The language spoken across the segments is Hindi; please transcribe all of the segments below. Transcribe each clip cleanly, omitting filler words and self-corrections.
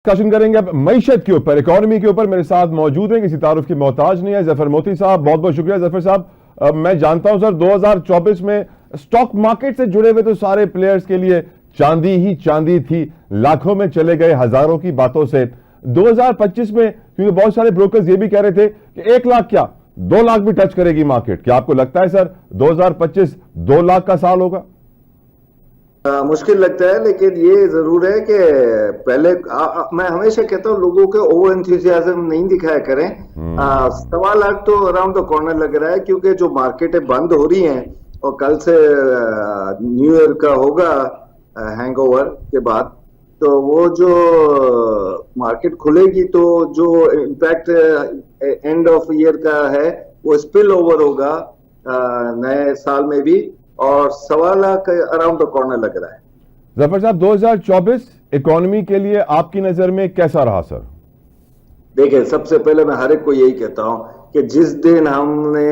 डिस्कशन करेंगे अब मईशत के ऊपर, इकोनॉमी के ऊपर। मेरे साथ मौजूद हैं, किसी तारुफ की मोहताज नहीं है, जफर मोती साहब। बहुत बहुत शुक्रिया जफर साहब। मैं जानता हूं सर 2024 में स्टॉक मार्केट से जुड़े हुए तो सारे प्लेयर्स के लिए चांदी ही चांदी थी, लाखों में चले गए हजारों की बातों से। 2025 में क्योंकि बहुत सारे ब्रोकर्स ये भी कह रहे थे कि 1 लाख क्या 2 लाख भी टच करेगी मार्केट। क्या आपको लगता है सर 2025 2 लाख का साल होगा? मुश्किल लगता है, लेकिन ये जरूर है कि पहले मैं हमेशा कहता हूँ लोगों के ओवर एंथुसियाज्म नहीं दिखाया करें। 1.25 लाख तो अराउंड द कॉर्नर लग रहा है, क्योंकि जो मार्केटें बंद हो रही हैं और कल से न्यू ईयर का होगा हैंगओवर के बाद, तो वो जो मार्केट खुलेगी तो जो इम्पैक्ट एंड ऑफ ईयर का है वो स्पिल ओवर होगा नए साल में भी, और 1.25 लाख अराउंड द कॉर्नर लग रहा है। जफर साहब 2024 इकोनॉमी के लिए आपकी नजर में कैसा रहा सर? देखिए, सबसे पहले मैं हर एक को यही कहता हूं कि जिस दिन हमने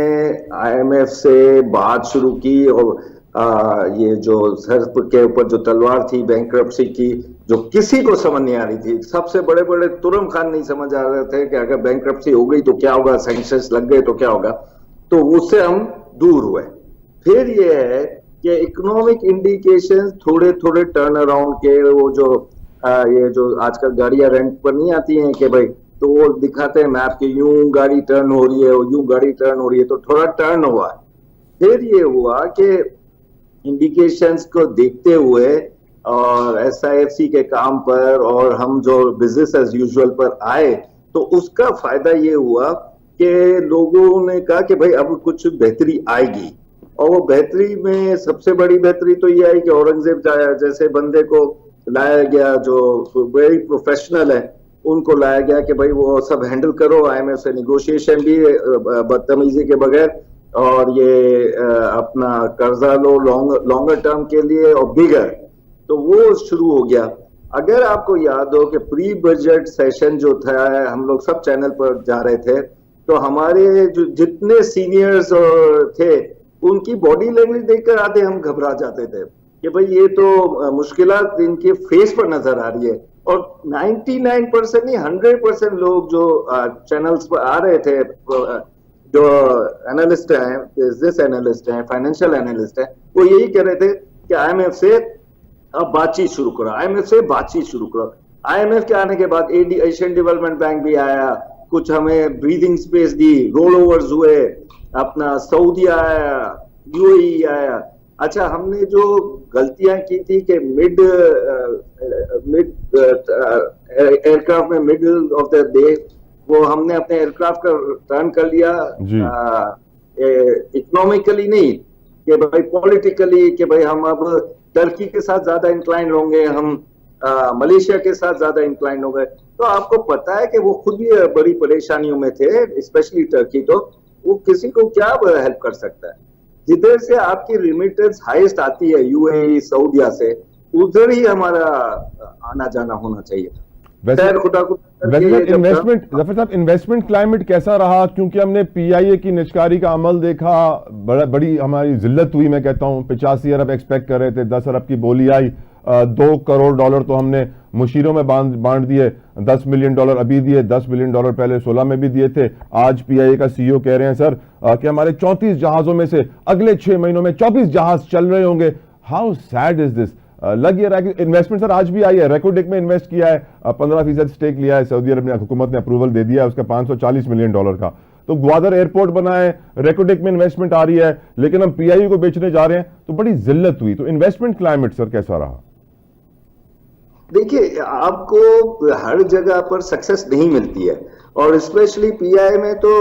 आईएमएफ से बात शुरू की और ये जो सर के ऊपर जो तलवार थी बैंकरप्सी की, जो किसी को समझ नहीं आ रही थी, सबसे बड़े बड़े तुरम खान नहीं समझ आ रहे थे कि अगर बैंकरप्सी हो गई तो क्या होगा, सैंक्शंस लग गए तो क्या होगा, तो उससे हम दूर हुए। फिर ये है कि इकोनॉमिक इंडिकेशंस थोड़े थोड़े टर्न अराउंड के, वो जो ये जो आजकल गाड़ियां रेंट पर नहीं आती हैं कि भाई, तो वो दिखाते हैं मैप के यूं गाड़ी टर्न हो रही है और यूं गाड़ी टर्न हो रही है, तो थोड़ा टर्न हुआ। फिर ये हुआ कि इंडिकेशंस को देखते हुए और एसआईएफसी के काम पर और हम जो बिजनेस एज यूजुअल पर आए, तो उसका फायदा ये हुआ कि लोगों ने कहा कि भाई अब कुछ बेहतरी आएगी। और वो बेहतरी में सबसे बड़ी बेहतरी तो ये आई कि औरंगजेब जैसे बंदे को लाया गया जो वेरी प्रोफेशनल है, उनको लाया गया कि भाई वो सब हैंडल करो, आईएमएफ से निगोशिएशन भी बदतमीजी के बगैर, और ये अपना कर्जा लो लॉन्गर टर्म के लिए और बिगर, तो वो शुरू हो गया। अगर आपको याद हो कि प्री बजट सेशन जो था, हम लोग सब चैनल पर जा रहे थे, तो हमारे जो जितने सीनियर्स थे उनकी बॉडी लैंग्वेज देखकर आते हम घबरा जाते थे कि भाई ये तो मुश्किलात इनके फेस पर नजर आ रही है। और 99% नहीं 100% लोग जो चैनल्स पर आ रहे थे, जो एनालिस्ट हैं, बिजनेस एनालिस्ट हैं, फाइनेंशियल एनालिस्ट हैं, वो यही कह रहे थे कि आईएमएफ से अब बातचीत शुरू करो, आईएमएफ से बातचीत शुरू करो। आईएमएफ के आने के बाद एशियन डेवलपमेंट बैंक भी आया, कुछ हमें ब्रीदिंग स्पेस दी, रोल ओवर्स हुए, अपना सऊदी आया, यूएई आया। अच्छा, हमने जो गलतियां की थी कि मिड एयरक्राफ्ट में मिडिल ऑफ द डे वो हमने अपने एयरक्राफ्ट का टर्न कर लिया, इकोनॉमिकली नहीं कि भाई पॉलिटिकली, कि भाई हम अब टर्की के साथ ज्यादा इंक्लाइन होंगे, हम मलेशिया के साथ ज्यादा इंक्लाइन हो गए। तो आपको पता है कि वो खुद भी बड़ी परेशानियों में थे, स्पेशली टर्की, तो वो किसी को क्या हेल्प कर सकता है। जिधर से आपकी रिमिटेंस हाईएस्ट आती है यूएई सऊदीया से, उधर ही हमारा आना जाना होना चाहिए। इन्वेस्टमेंट जफर साहब, इन्वेस्टमेंट क्लाइमेट कैसा रहा? क्योंकि हमने पीआईए की निजकारी का अमल देखा, बड़ी हमारी जिल्लत हुई। मैं कहता हूं 85 अरब एक्सपेक्ट कर रहे थे, 10 अरब की बोली आई, $2 करोड़ तो हमने मुशीरों में बांट दिए, $10 मिलियन अभी दिए, $10 मिलियन पहले 16 में भी दिए थे। आज पीआईए का सीईओ कह रहे हैं सर कि हमारे 34 जहाजों में से अगले 6 महीनों में 24 जहाज चल रहे होंगे। How sad is this? लग ये रहा है कि इन्वेस्टमेंट सर आज भी आई है। रेकोडेक में इन्वेस्ट किया है, 15% स्टेक लिया है, सऊदी अरब ने, हुकूमत ने अप्रूवल दे दिया है उसका $540 मिलियन का। तो ग्वादर एयरपोर्ट बना है, रेकोडेक में इन्वेस्टमेंट आ रही है, लेकिन हम पीआईए को बेचने जा रहे हैं, तो बड़ी जिल्लत हुई। तो इन्वेस्टमेंट क्लाइमेट सर कैसा रहा? देखिए, आपको हर जगह पर सक्सेस नहीं मिलती है, और स्पेशली पीआई में तो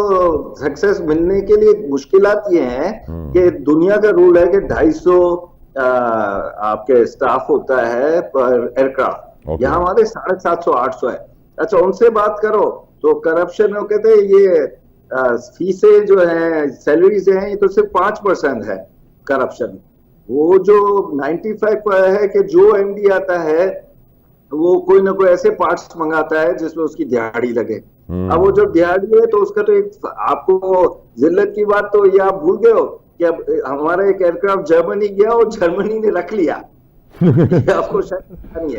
सक्सेस मिलने के लिए मुश्किलात ये हैं कि दुनिया का रूल है कि 250 आपके स्टाफ होता है पर एयरक्राफ्ट। यहाँ हमारे 750-800 है। अच्छा, उनसे बात करो तो करप्शन हो, कहते हैं ये फीसें जो है, सैलरीज हैं, ये तो सिर्फ 5% है करप्शन। वो जो 95 है कि जो एमडी आता है वो कोई ना कोई ऐसे पार्ट्स मंगाता है जिसमें उसकी दिहाड़ी लगे। अब वो जो दिहाड़ी है तो उसका तो एक, आपको जिल्लत की बात तो ये आप भूल गए हो कि अब हमारा एक एयरक्राफ्ट जर्मनी गया और जर्मनी ने रख लिया। आपको शायद नहीं है।